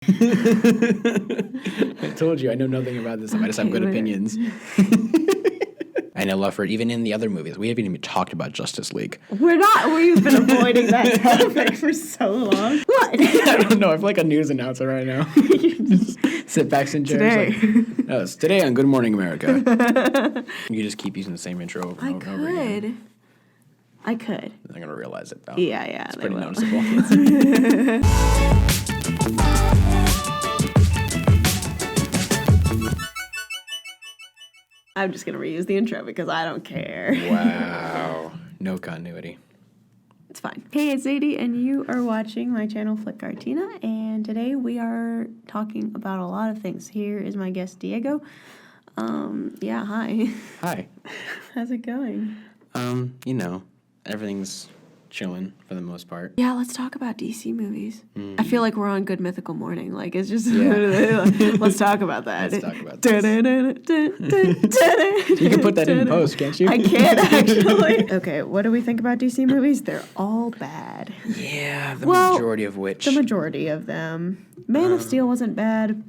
I told you, I know nothing about this. I just have good opinions. I know love for it, even in the other movies. We haven't even talked about Justice League. We're not. We've been avoiding that topic for so long. What? I don't know. I feel like a news announcer right now. Just sit back in chairs. Today. It's today on Good Morning America. You just keep using the same intro over and over again. I could. They're going to realize it, though. Yeah. It's pretty noticeable. I'm just going to reuse the intro because I don't care. Wow. No continuity. It's fine. Hey, it's Zadie, and you are watching my channel, Flytte Kartina, and today we are talking about a lot of things. Here is my guest, Diego. Hi. Hi. How's it going? Everything's chilling for the most part. Yeah, let's talk about DC movies. I feel like we're on Good Mythical Morning. Like, it's just, let's talk about that. Let's talk about this. You can put that in post, can't you? I can't, actually. Okay, what do we think about DC movies? They're all bad. Yeah, majority of which. The majority of them. Man of Steel wasn't bad.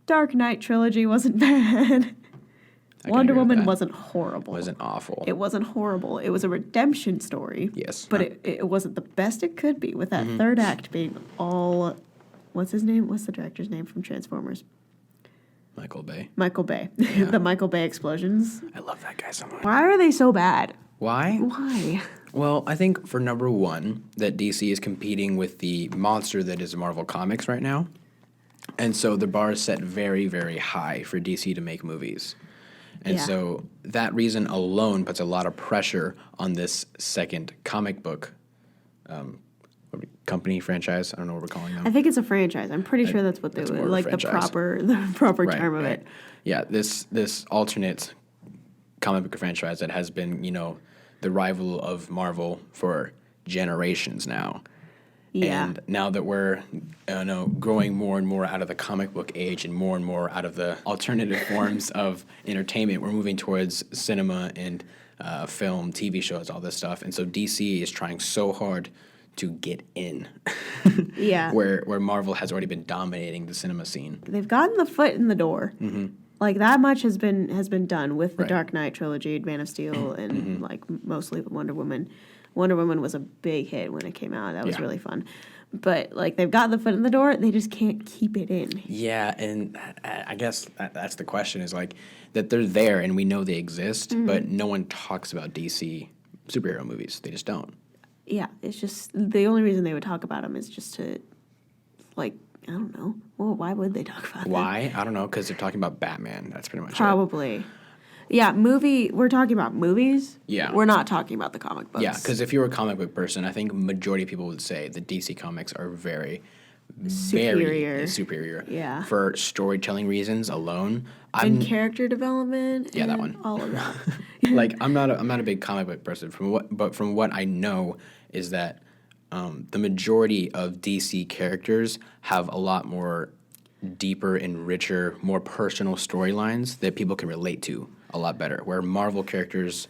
Dark Knight trilogy wasn't bad. Wonder Woman wasn't horrible. Wasn't awful. It wasn't horrible. It was a redemption story. Yes. But it wasn't the best it could be, with that third act being all... What's his name? What's the director's name from Transformers? Michael Bay. Michael Bay. Yeah. The Michael Bay explosions. I love that guy so much. Why are they so bad? Why? Why? Well, I think for number one, that DC is competing with the monster that is Marvel Comics right now. And so the bar is set very, very high for DC to make movies. And so that reason alone puts a lot of pressure on this second comic book company, franchise. I don't know what we're calling them. I think it's a franchise. I'm pretty sure that's what they would, like the proper term of it. Yeah, this alternate comic book franchise that has been, the rival of Marvel for generations now. Yeah. And now that we're growing more and more out of the comic book age and more out of the alternative forms of entertainment, we're moving towards cinema and film, TV shows, all this stuff. And so DC is trying so hard to get in. Yeah. Where Marvel has already been dominating the cinema scene. They've gotten the foot in the door. Mm-hmm. Like, that much has been done with the Dark Knight trilogy, Man of Steel, and like mostly Wonder Woman. Wonder Woman was a big hit when it came out. That was really fun. But, like, they've got the foot in the door. They just can't keep it in. Yeah, and I guess that's the question is, like, that they're there and we know they exist, but no one talks about DC superhero movies. They just don't. Yeah, it's just the only reason they would talk about them is just to, like, I don't know. Well, why would they talk about that? Why? I don't know, because they're talking about Batman. That's pretty much Probably. Yeah, we're talking about movies. Yeah. We're not talking about the comic books. Yeah, because if you're a comic book person, I think majority of people would say the DC comics are very superior. Yeah. For storytelling reasons alone. And character development. Yeah, and that one. All of that. Like, I'm not a big comic book person. But from what I know is that the majority of DC characters have a lot more deeper and richer, more personal storylines that people can relate to a lot better, where Marvel characters,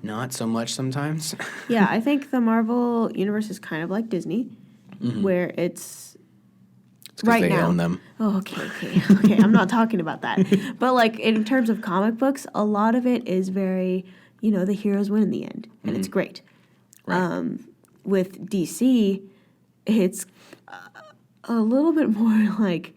not so much sometimes. Yeah, I think the Marvel universe is kind of like Disney, where it's right they now. Own them. Oh, okay. I'm not talking about that. But, like, in terms of comic books, a lot of it is very, the heroes win in the end, and it's great. Right. With DC, it's a little bit more like,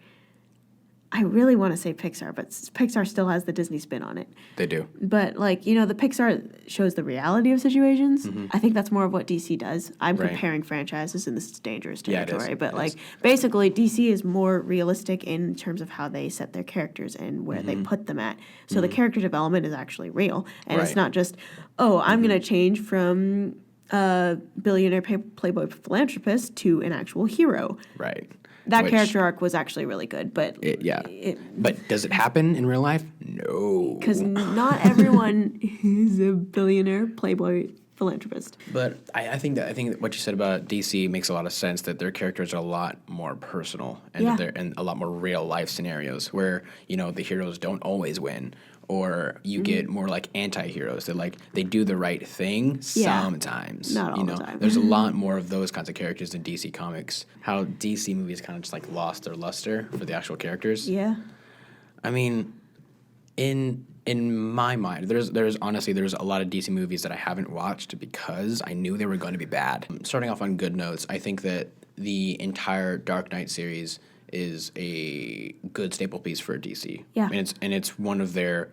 I really want to say Pixar, but Pixar still has the Disney spin on it. They do. But, like, the Pixar shows the reality of situations. I think that's more of what DC does. I'm comparing franchises, and this is dangerous territory. Yeah, but, like, basically, DC is more realistic in terms of how they set their characters and where they put them at. So the character development is actually real. And it's not just, I'm going to change from a billionaire playboy philanthropist to an actual hero. Right. That character arc was actually really good, but... But does it happen in real life? No. Because not everyone is a billionaire playboy philanthropist. But I think that what you said about DC makes a lot of sense. That their characters are a lot more personal and that they're in a lot more real life scenarios where the heroes don't always win, or you get more like anti-heroes that like they do the right thing sometimes. Not all the time. There's a lot more of those kinds of characters in DC comics. How DC movies kind of just like lost their luster for the actual characters. Yeah. I mean, in my mind, there's a lot of DC movies that I haven't watched because I knew they were going to be bad. Starting off on good notes, I think that the entire Dark Knight series is a good staple piece for DC. Yeah. And it's one of their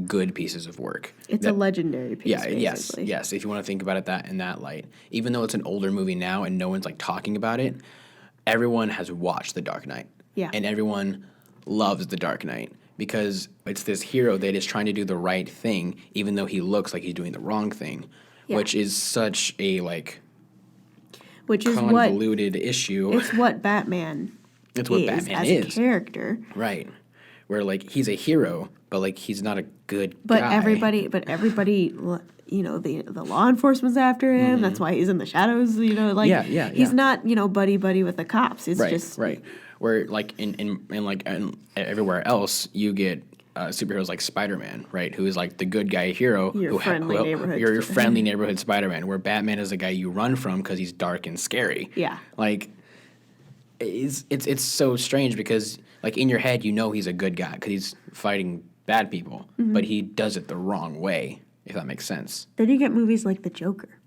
good pieces of work. It's a legendary piece. Yeah, basically. yes. If you want to think about it in that light, even though it's an older movie now and no one's like talking about it, everyone has watched The Dark Knight. Yeah. And everyone loves The Dark Knight because it's this hero that is trying to do the right thing, even though he looks like he's doing the wrong thing, which is such a convoluted issue. It's what Batman. It's what Batman is as a character, right? Where like he's a hero, but like he's not a good but guy. Everybody, the law enforcement's after him. That's why he's in the shadows. He's not buddy with the cops. It's just right. Where like in everywhere else, you get superheroes like Spider-Man, right? Who is like the good guy hero, your friendly neighborhood Spider-Man. Where Batman is the guy you run from because he's dark and scary. Yeah, like it's so strange because like in your head he's a good guy because he's fighting bad people, but he does it the wrong way. If that makes sense. Then you get movies like The Joker.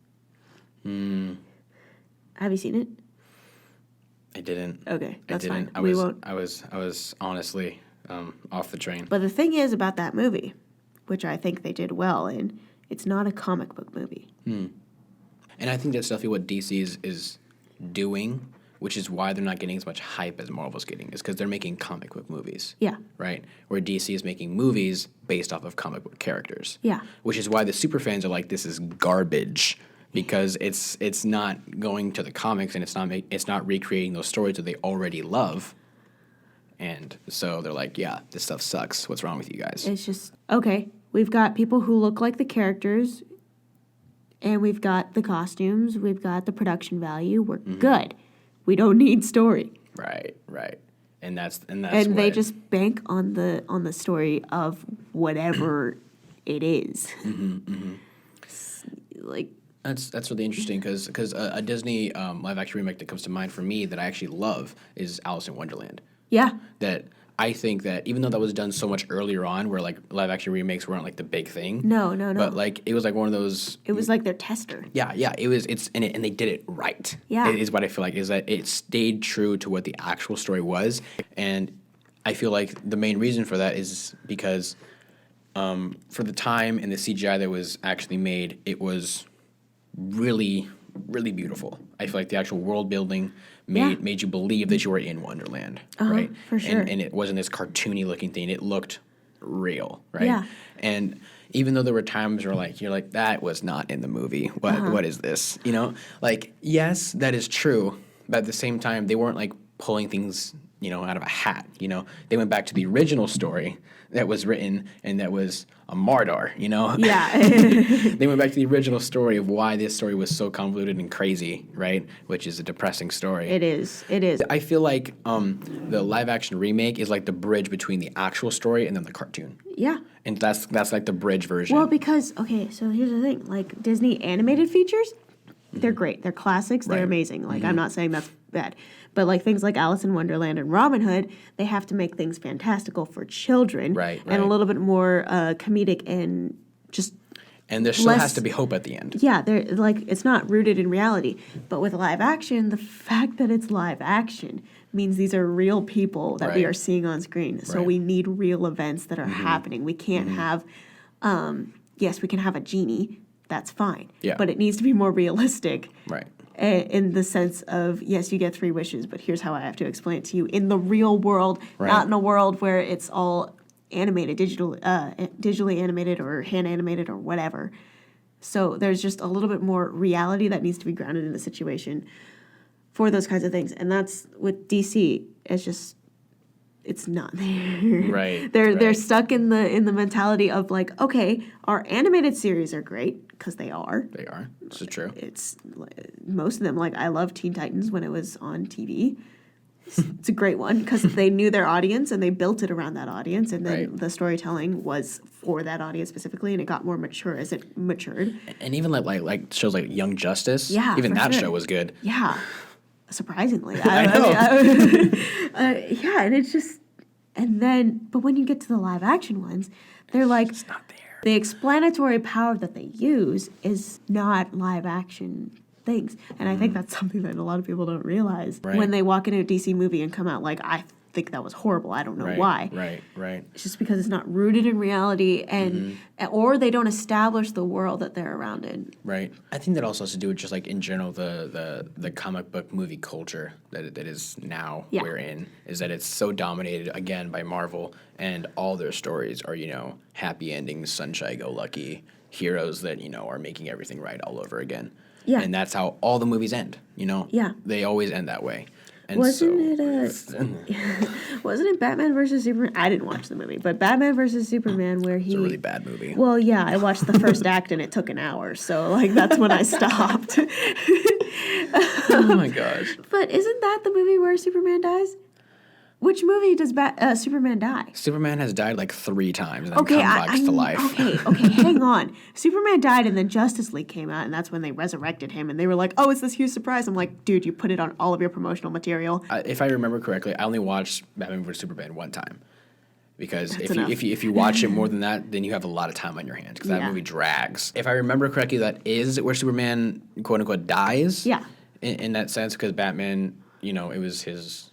Have you seen it? I didn't. Okay, that's fine. I was honestly off the train. But the thing is about that movie, which I think they did well in, it's not a comic book movie. And I think that's definitely what DC is doing, which is why they're not getting as much hype as Marvel's getting, is because they're making comic book movies. Yeah. Right? Where DC is making movies based off of comic book characters. Yeah. Which is why the superfans are like, this is garbage, because it's not going to the comics and it's not recreating those stories that they already love. And so they're like, yeah, this stuff sucks. What's wrong with you guys? It's just, okay, we've got people who look like the characters, and we've got the costumes, we've got the production value. We're good. We don't need story. Right. And they just bank on the story of whatever it is. Like that's really interesting because a Disney live action remake that comes to mind for me that I actually love is Alice in Wonderland. Yeah. That I think that even though that was done so much earlier on, where like live action remakes weren't like the big thing. No. But like it was like one of those. It was like their tester. Yeah. And they did it right. Yeah. Is what I feel like is that it stayed true to what the actual story was, and I feel like the main reason for that is because for the time and the CGI that was actually made, it was really, really beautiful. I feel like the actual world building made you believe that you were in Wonderland, right? For sure. And it wasn't this cartoony looking thing. It looked real, right? Yeah. And even though there were times where like you're like, that was not in the movie. What is this? Like, yes, that is true, but at the same time they weren't like pulling things, out of a hat. They went back to the original story that was written and that was a Mardar, Yeah. They went back to the original story of why this story was so convoluted and crazy, right? Which is a depressing story. It is. I feel like the live action remake is like the bridge between the actual story and then the cartoon. Yeah. And that's like the bridge version. Well, because, okay, so here's the thing. Like, Disney animated features, they're great. They're classics. They're amazing. Like, I'm not saying that's bad. But, like, things like Alice in Wonderland and Robin Hood, they have to make things fantastical for children. Right. And a little bit more comedic and just and there still has to be hope at the end. Yeah, they're like, it's not rooted in reality. But with live action, the fact that it's live action means these are real people that we are seeing on screen. So we need real events that are happening. We can't have, yes, we can have a genie. That's fine. Yeah. But it needs to be more realistic. Right. In the sense of, yes, you get 3 wishes, but here's how I have to explain it to you. In the real world, not in a world where it's all animated, digitally animated or hand animated or whatever. So there's just a little bit more reality that needs to be grounded in the situation for those kinds of things. And that's with DC. It's not there. Right. They're stuck in the mentality of like, okay, our animated series are great. because they are. They are. This is true. It's most of them. Like, I love Teen Titans when it was on TV. It's a great one because they knew their audience and they built it around that audience, and then the storytelling was for that audience specifically, and it got more mature as it matured. And even like shows like Young Justice. Yeah, even that sure. show was good. Yeah, surprisingly. I know. Yeah, and it's just, and then, but when you get to the live action ones, they're like, It's not there. the explanatory power that they use is not live action things. And I think that's something that a lot of people don't realize. Right. When they walk into a DC movie and come out like, I think that was horrible, I don't know why. Right. It's just because it's not rooted in reality, and or they don't establish the world that they're around in. Right. I think that also has to do with just like in general the comic book movie culture that is now we're in, is that it's so dominated again by Marvel, and all their stories are, happy endings, sunshine go lucky heroes that, are making everything right all over again. Yeah. And that's how all the movies end, Yeah. They always end that way. And Wasn't it Batman versus Superman? I didn't watch the movie, but Batman versus Superman, where he... It's a really bad movie. Well, yeah, I watched the first act and it took an hour, so like that's when I stopped. Oh my gosh. But isn't that the movie where Superman dies? Which movie does Superman die? Superman has died like 3 times and then come back to life. Okay, hang on. Superman died and then Justice League came out, and that's when they resurrected him, and they were like, oh, it's this huge surprise. I'm like, dude, you put it on all of your promotional material. If I remember correctly, I only watched Batman vs. Superman one time. Because That's if you watch it more than that, then you have a lot of time on your hands, because that movie drags. If I remember correctly, that is where Superman, quote unquote, dies. Yeah. In that sense, because Batman, it was his...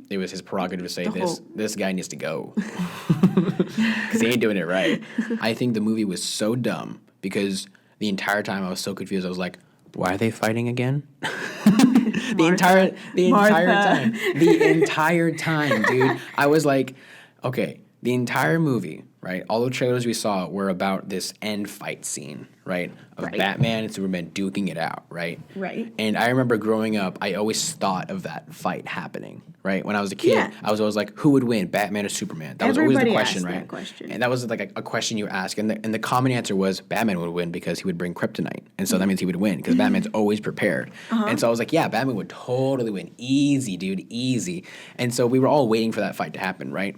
It was his prerogative to say this guy needs to go because he ain't doing it right. I think the movie was so dumb because the entire time I was so confused. I was like, "Why are they fighting again?" the entire time, dude. I was like, "Okay." The entire movie, right? All the trailers we saw were about this end fight scene, right? Of Batman and Superman duking it out, right? Right. And I remember growing up, I always thought of that fight happening, right? When I was a kid, I was always like, who would win, Batman or Superman? That was always the question, right? That question. And that was like a question you ask. And the common answer was Batman would win because he would bring kryptonite. And so that means he would win because Batman's always prepared. And so I was like, yeah, Batman would totally win. Easy, dude, easy. And so we were all waiting for that fight to happen, right?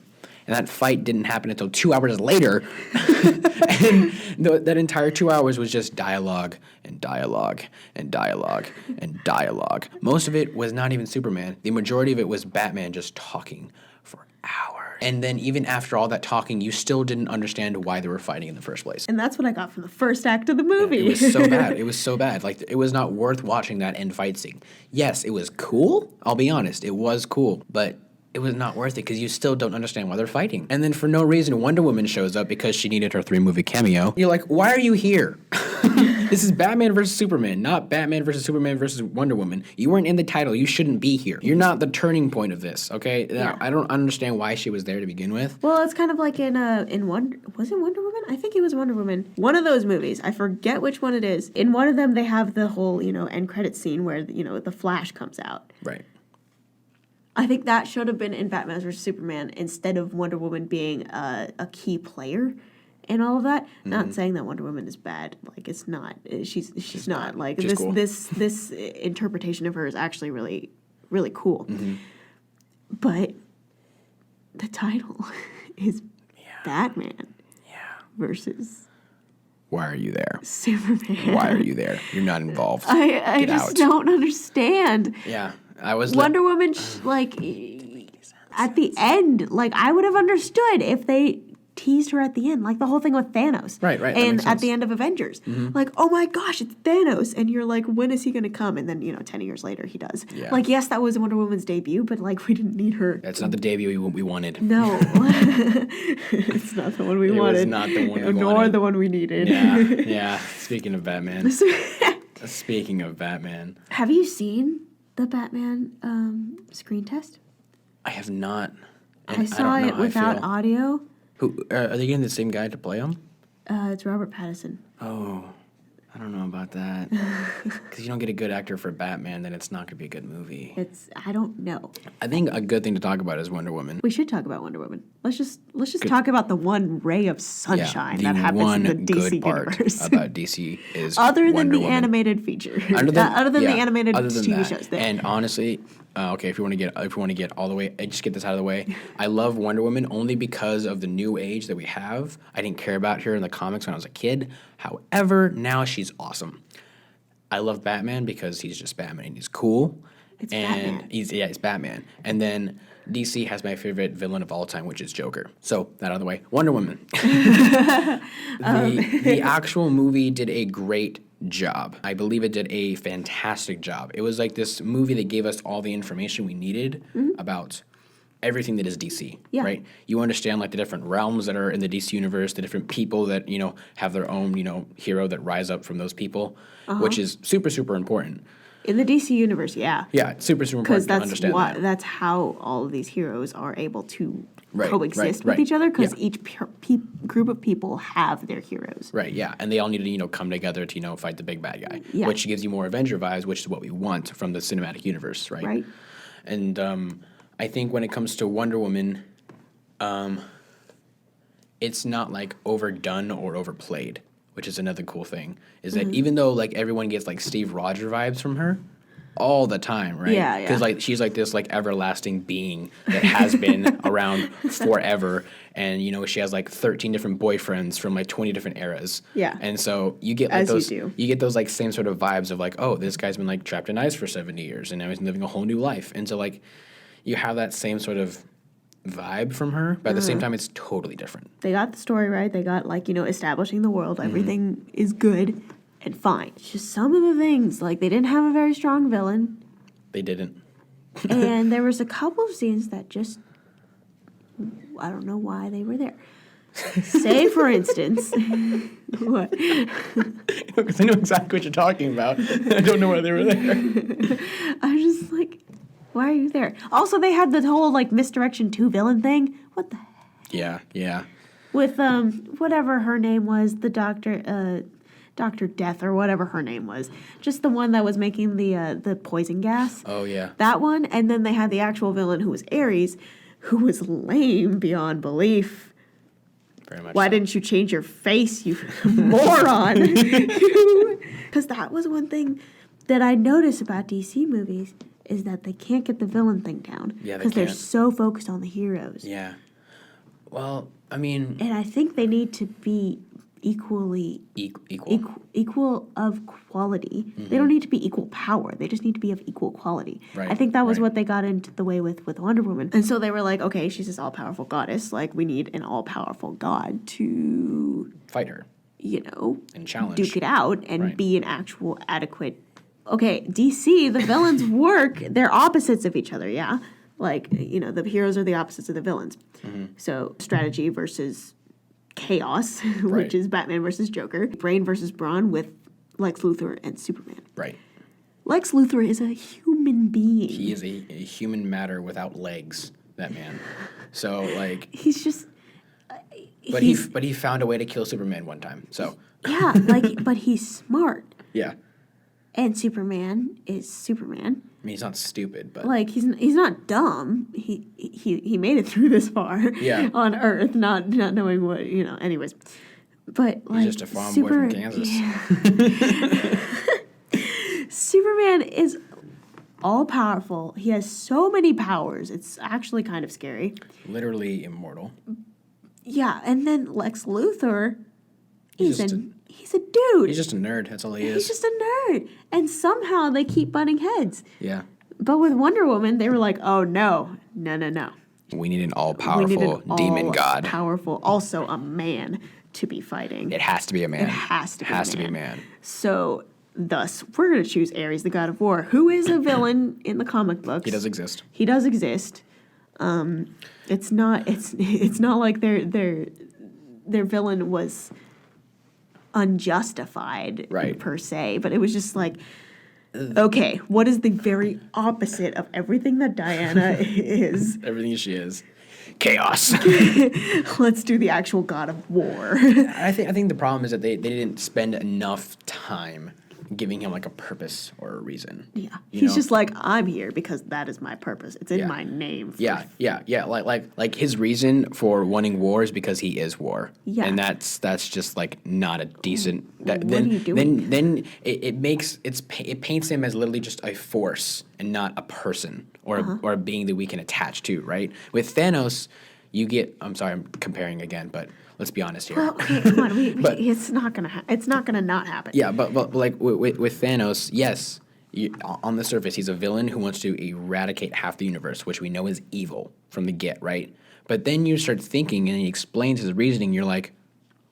And that fight didn't happen until 2 hours later. And that entire 2 hours was just dialogue and dialogue and dialogue and dialogue. Most of it was not even Superman. The majority of it was Batman just talking for hours. And then even after all that talking, you still didn't understand why they were fighting in the first place. And that's what I got from the first act of the movie. It was so bad. It was so bad. Like, it was not worth watching that end fight scene. Yes, it was cool. I'll be honest. It was cool. But it was not worth it because you still don't understand why they're fighting. And then for no reason, Wonder Woman shows up because she needed her 3-movie cameo. You're like, why are you here? This is Batman versus Superman, not Batman versus Superman versus Wonder Woman. You weren't in the title. You shouldn't be here. You're not the turning point of this, okay? Yeah. I don't understand why she was there to begin with. Well, it's kind of like was it Wonder Woman? I think it was Wonder Woman. One of those movies. I forget which one it is. In one of them, they have the whole, end credit scene where, the Flash comes out. Right. I think that should have been in Batman vs. Superman instead of Wonder Woman being a key player in all of that. Not saying that Wonder Woman is bad. Like, it's not. She's not. Like, She's cool. this interpretation of her is actually really, really cool. But the title is Batman versus Why are you there? Superman. Why are you there? You're not involved. I just don't understand. Yeah. I was Wonder Woman, at the end, like, I would have understood if they teased her at the end, like the whole thing with Thanos. Right. And at the end of Avengers. Like, oh my gosh, it's Thanos. And you're like, when is he going to come? And then, 10 years later, he does. Yeah. Like, yes, that was Wonder Woman's debut, but, like, we didn't need her. That's not the debut we wanted. No. It's not the one we wanted. It was not the one we Nor wanted. the one we needed. Yeah. Speaking of Batman. Have you seen the Batman screen test? I have not. I saw it without audio. Who are they getting the same guy to play him? It's Robert Pattinson. Oh, I don't know about that. Because you don't get a good actor for Batman, then it's not going to be a good movie. I don't know. I think a good thing to talk about is Wonder Woman. We should talk about Wonder Woman. let's just talk about the one ray of sunshine that happens in the DC universe. About DC is other than Wonder the Woman. Animated feature, other than the animated TV shows. There. And honestly, okay, if you want to get all the way, just get this out of the way. I love Wonder Woman only because of the new age that we have. I didn't care about her in the comics when I was a kid. However, now she's awesome. I love Batman because he's just Batman and he's cool. It's and Batman. He's Batman. And then DC has my favorite villain of all time, which is Joker. So, that out of the way. Wonder Woman. The actual movie did a great job. I believe it did a fantastic job. It was like this movie that gave us all the information we needed about everything that is DC, right? You understand like the different realms that are in the DC universe, the different people that, have their own, hero that rise up from those people, which is super, super important. In the DC universe, yeah. Yeah, it's super, super important to understand that. That's how all of these heroes are able to coexist with right. each other, because each group of people have their heroes. Right, yeah. And they all need to, come together to, fight the big bad guy, which gives you more Avenger vibes, which is what we want from the cinematic universe, right? Right. And I think when it comes to Wonder Woman, it's not like overdone or overplayed, which is another cool thing, is that even though like everyone gets like Steve Rogers vibes from her all the time, right? Yeah. Because like she's like this like everlasting being that has been around forever, and she has like 13 different boyfriends from like 20 different eras. Yeah. And so you get like As you get those like same sort of vibes of like, oh, this guy's been like trapped in ice for 70 years and now he's living a whole new life. And so like you have that same sort of vibe from her, but at the same time it's totally different. They got the story right. They got like, establishing the world. Everything is good and fine. It's just some of the things, like they didn't have a very strong villain. They didn't. And there was a couple of scenes that just, I don't know why they were there. Say, for instance, what? Because I know exactly what you're talking about. I don't know why they were there. I was just like, why are you there? Also, they had the whole like misdirection 2 villain thing. What the heck? Yeah. With whatever her name was, the Dr. Death or whatever her name was. Just the one that was making the poison gas. Oh yeah. That one, and then they had the actual villain who was Ares, who was lame beyond belief. Very much. Why didn't you change your face, you moron? Because that was one thing that I noticed about DC movies, is that they can't get the villain thing down. Yeah, they because they're can't. so focused on the heroes. Yeah. Well, I mean, And I think they need to be equally equal of quality. They don't need to be equal power. They just need to be of equal quality. Right, I think that was right. what they got into the way with Wonder Woman. And so they were like, okay, she's this all-powerful goddess. Like, we need an all-powerful god to, fight her and challenge. duke it out and Right. be an actual adequate. Okay, DC, the villains they're opposites of each other, yeah? Like, the heroes are the opposites of the villains. So, strategy versus chaos, which is Batman versus Joker. Brain versus brawn with Lex Luthor and Superman. Right. Lex Luthor is a human being. He is a human matter without legs, that man. So, like... He's just... But he found a way to kill Superman one time, so... Yeah, but he's smart. Yeah. And Superman is Superman. I mean, he's not stupid, but... Like, he's not dumb. He made it through this far on Earth, not knowing what, anyways. But, like, he's just a farm boy from Kansas. Yeah. Superman is all-powerful. He has so many powers. It's actually kind of scary. Literally immortal. Yeah, and then Lex Luthor, he's a dude. He's just a nerd. That's all he is. He's just a nerd. And somehow they keep butting heads. Yeah. But with Wonder Woman, they were like, oh, no. We need an all-powerful demon god. Powerful, also a man to be fighting. It has to be a man. It has to be a man. So, thus, we're going to choose Ares, the god of war, who is a villain in the comic books. He does exist. It's not like their villain was unjustified per se, but it was just like, okay, what is the very opposite of everything that Diana is? Everything she is. Chaos. Let's do the actual god of war. I think the problem is that they didn't spend enough time giving him like a purpose or a reason. Yeah. You He's know? just like, I'm here because that is my purpose. It's in my name. Yeah. Like his reason for wanting war is because he is war. Yeah. And that's just like not a decent. What are you doing? Then it paints him as literally just a force and not a person or a being that we can attach to. Right. With Thanos, you get. I'm sorry, I'm comparing again, but let's be honest here. Well, okay, come on. It's not gonna. It's not gonna not happen. Yeah, but like with Thanos, yes, on the surface, he's a villain who wants to eradicate half the universe, which we know is evil from the get, right? But then you start thinking, and he explains his reasoning. You're like,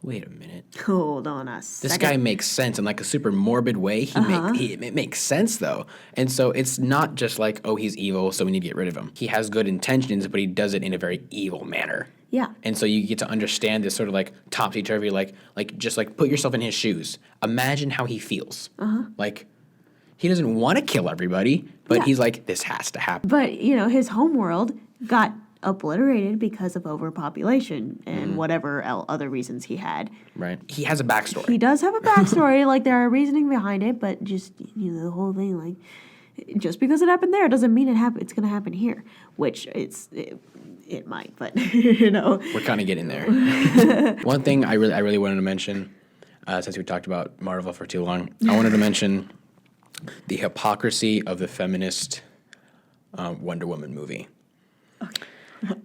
wait a minute, Hold on a second. this guy makes sense in like a super morbid way. It makes sense though, and so it's not just like, oh, he's evil, so we need to get rid of him. He has good intentions, but he does it in a very evil manner. Yeah. And so you get to understand this sort of like topsy-turvy, like just like put yourself in his shoes. Imagine how he feels. Like he doesn't want to kill everybody, but he's like, this has to happen. But his homeworld got obliterated because of overpopulation and whatever other reasons he had. Right. He has a backstory. He does have a backstory, like there are reasoning behind it, but just the whole thing, like just because it happened there doesn't mean it's going to happen here, which it might, but We're kind of getting there. One thing I really wanted to mention, since we talked about Marvel for too long, I wanted to mention the hypocrisy of the feminist Wonder Woman movie. Okay.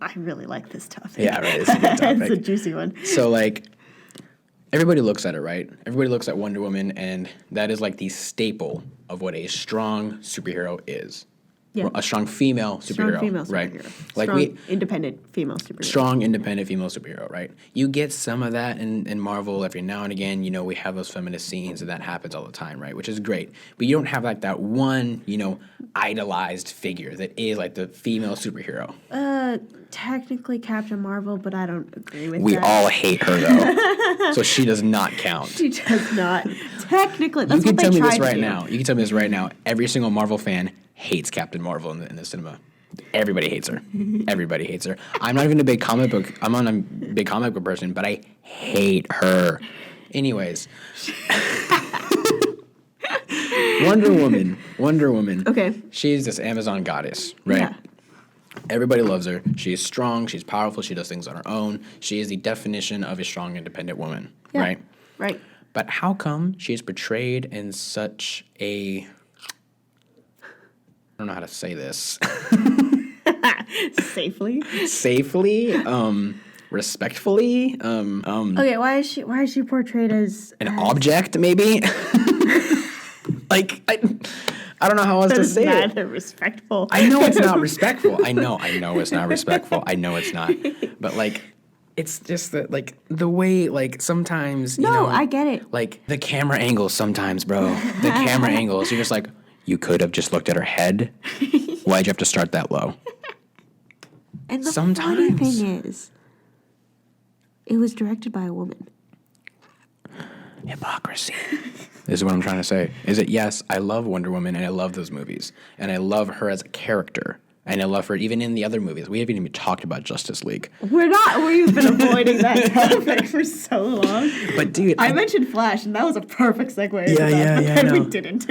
I really like this topic. Yeah, right. It's a good topic. It's a juicy one. So, like, everybody looks at it, right? Everybody looks at Wonder Woman, and that is like the staple of what a strong superhero is. Yeah. A strong female superhero, Strong female right? superhero. Like Strong, independent female superhero. strong, independent female superhero, right? You get some of that in Marvel every now and again. We have those feminist scenes, and that happens all the time, right? Which is great. But you don't have like that one, idolized figure that is like the female superhero. Technically Captain Marvel, but I don't agree with We that. all hate her though, so she does not count. She does not. Technically, that's You can what tell they me this tried to right do. now. You can tell me this right now. Every single Marvel fan hates Captain Marvel in the cinema. Everybody hates her. Everybody hates her. I'm not even a big comic book. I'm not a big comic book person, but I hate her. Anyways, Wonder Woman. Okay. She's this Amazon goddess, right? Yeah. Everybody loves her. She is strong. She's powerful. She does things on her own. She is the definition of a strong, independent woman, Yeah. right? Right. But how come she is portrayed in such a... I don't know how to say this. Safely. Safely, respectfully, Okay, why is she portrayed as an object, maybe? Like, I don't know how else to say it. neither respectful? I know it's not respectful. I know it's not respectful. I know it's not. But, like, it's just that, like, the way, like, sometimes, No, I get it. Like, the camera angles sometimes, bro. The camera angles. You're just like, you could have just looked at her head. Why'd you have to start that low? And the funny Sometimes. thing is, it was directed by a woman. Hypocrisy. This is what I'm trying to say. Is that yes, I love Wonder Woman and I love those movies. And I love her as a character. And I love her even in the other movies. We haven't even talked about Justice League. We've been avoiding that topic for so long. But dude, I mentioned Flash, and that was a perfect segue. into Yeah, that, yeah, but yeah, then I we know. didn't.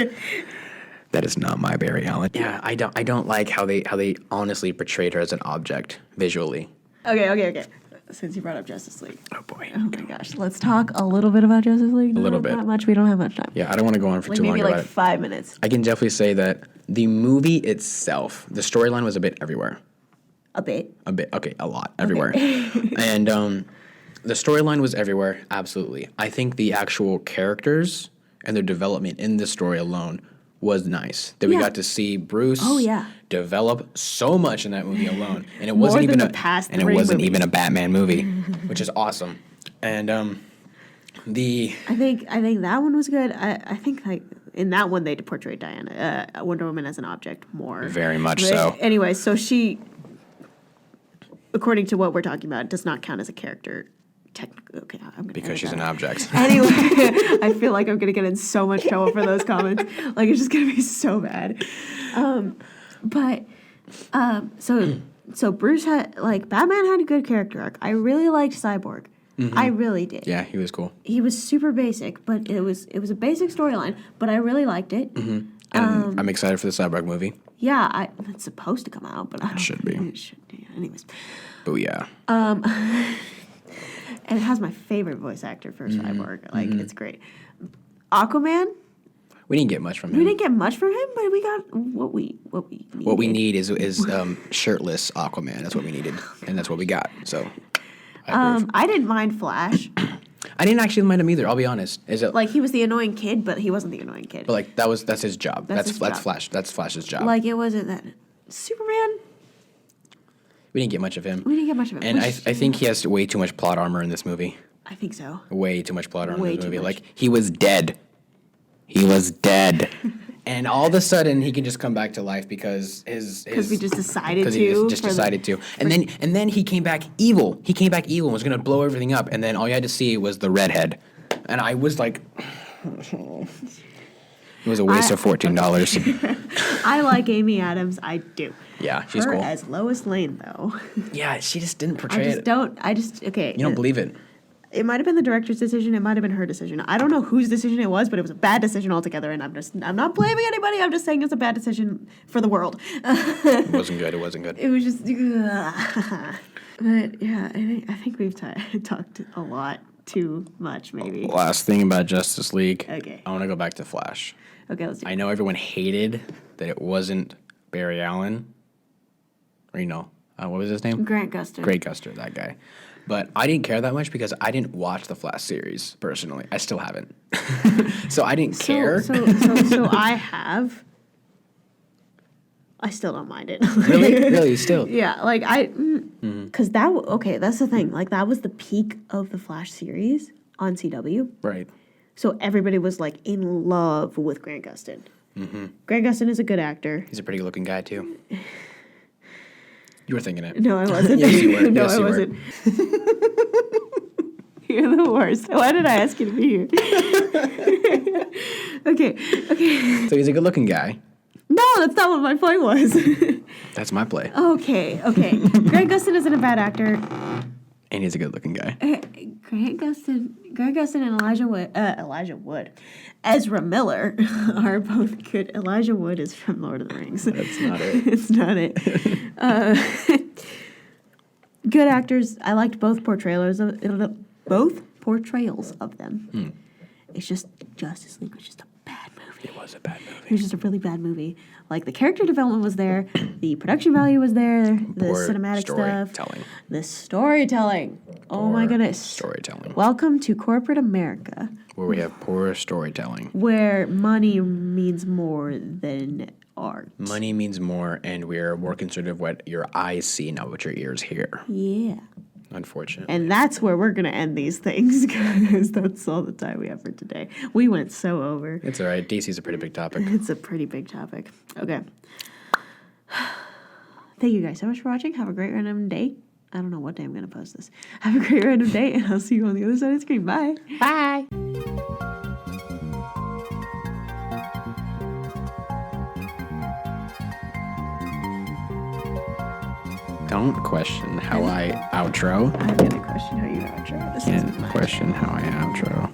that is not my Barry Allen. Yeah, I don't like how they honestly portrayed her as an object visually. Okay. Since you brought up Justice League. Oh boy. Oh my gosh. Let's talk a little bit about Justice League. A little bit. Not much. We don't have much time. Yeah, I don't want to go on for Like too long maybe about like it. 5 minutes. I can definitely say that the movie itself, the storyline was a bit everywhere. A bit. Okay, a lot everywhere. And the storyline was everywhere, absolutely. I think the actual characters and their development in the story alone was nice. That we Yeah. got to see Bruce yeah. develop so much in that movie alone. And it More wasn't than even the past and it 3 wasn't movies. even a Batman movie, which is awesome. And I think that one was good. I think like in that one they portrayed Wonder Woman as an object more. Very much But so. Anyway, so she, according to what we're talking about, does not count as a character. Technically, okay, I'm gonna because edit she's that an out. object. Anyway, I feel like I'm gonna get in so much trouble for those comments. Like it's just gonna be so bad. So Bruce had Batman had a good character arc. I really liked Cyborg. I really did. Yeah, he was cool. He was super basic, but it was a basic storyline, but I really liked it. And I'm excited for the Cyborg movie. Yeah, it's supposed to come out, but I don't should be. It should be. Anyways. But yeah. And it has my favorite voice actor for Cyborg. Like, it's great. Aquaman, We didn't get much from we him. didn't get much from him, but we got what we needed. What we need is shirtless Aquaman. That's what we needed, and that's what we got. So, I approve. I didn't mind Flash. I didn't actually mind him either. I'll be honest. Is it Like, he was the annoying kid, but he wasn't the annoying kid. But like that's his job. That's That's his job. Flash. That's Flash's job. Like, it wasn't that. Superman, We didn't get much of him. we didn't get much of him. And I think he has way too much plot armor in this movie. I think so. Way too much plot armor Way in this too movie. much. Like, he was dead. He was dead. And all of a sudden, he can just come back to life because Because we just decided because to. he just decided to. And then he came back evil. He came back evil and was going to blow everything up. And then all you had to see was the redhead. And I was like, it was a waste of $14. I like Amy Adams. I do. Yeah, she's Her cool. as Lois Lane, though. Yeah, she just didn't portray I just it. don't. Okay. You don't believe it. It might have been the director's decision. It might have been her decision. I don't know whose decision it was, but it was a bad decision altogether. And I'm not blaming anybody. I'm just saying it's a bad decision for the world. It wasn't good. It wasn't good. It was just. But yeah, I think we've talked a lot too much, maybe. Last thing about Justice League. Okay. I want to go back to Flash. Okay, let's do I know everyone hated that it wasn't Barry Allen. Or, what was his name? Grant Gustin. Great Guster, that guy. But I didn't care that much because I didn't watch the Flash series, personally. I still haven't. So I didn't care. So I have. I still don't mind it. Really, still. Yeah, like because that's the thing. Like, that was the peak of the Flash series on CW. Right. So everybody was like in love with Grant Gustin. Grant Gustin is a good actor. He's a pretty good looking guy, too. You were thinking it. No, I wasn't. Yes, you were. No, Yes, I you were. wasn't. You're the worst. Why did I ask you to be here? Okay. So he's a good looking guy. No, that's not what my point was. That's my play. Okay. Grant Gustin isn't a bad actor. And he's a good looking guy. Grant Gustin and Elijah Wood, Ezra Miller are both good. Elijah Wood is from Lord of the Rings. That's not it. It's not it. Good actors. I liked both portrayals of them. It's just Justice League was just a bad movie. It was a bad It movie. was just a really bad movie. Like, the character development was there, the production value was there, the Poor cinematic stuff, storytelling. the storytelling. Oh my Poor goodness! Storytelling. Welcome to corporate America, Where we have poor storytelling. where money means more than art. Money means more, and we're more concerned of what your eyes see, not what your ears hear. Yeah. Unfortunately. And that's where we're going to end these things, because that's all the time we have for today. We went so over. It's all right. DC's a pretty big topic. It's a pretty big topic. Okay. Thank you guys so much for watching. Have a great random day. I don't know what day I'm going to post this. Have a great random day, and I'll see you on the other side of the screen. Bye. Bye. Don't question how I outro. I'm going to question how you outro. This is And question how I outro.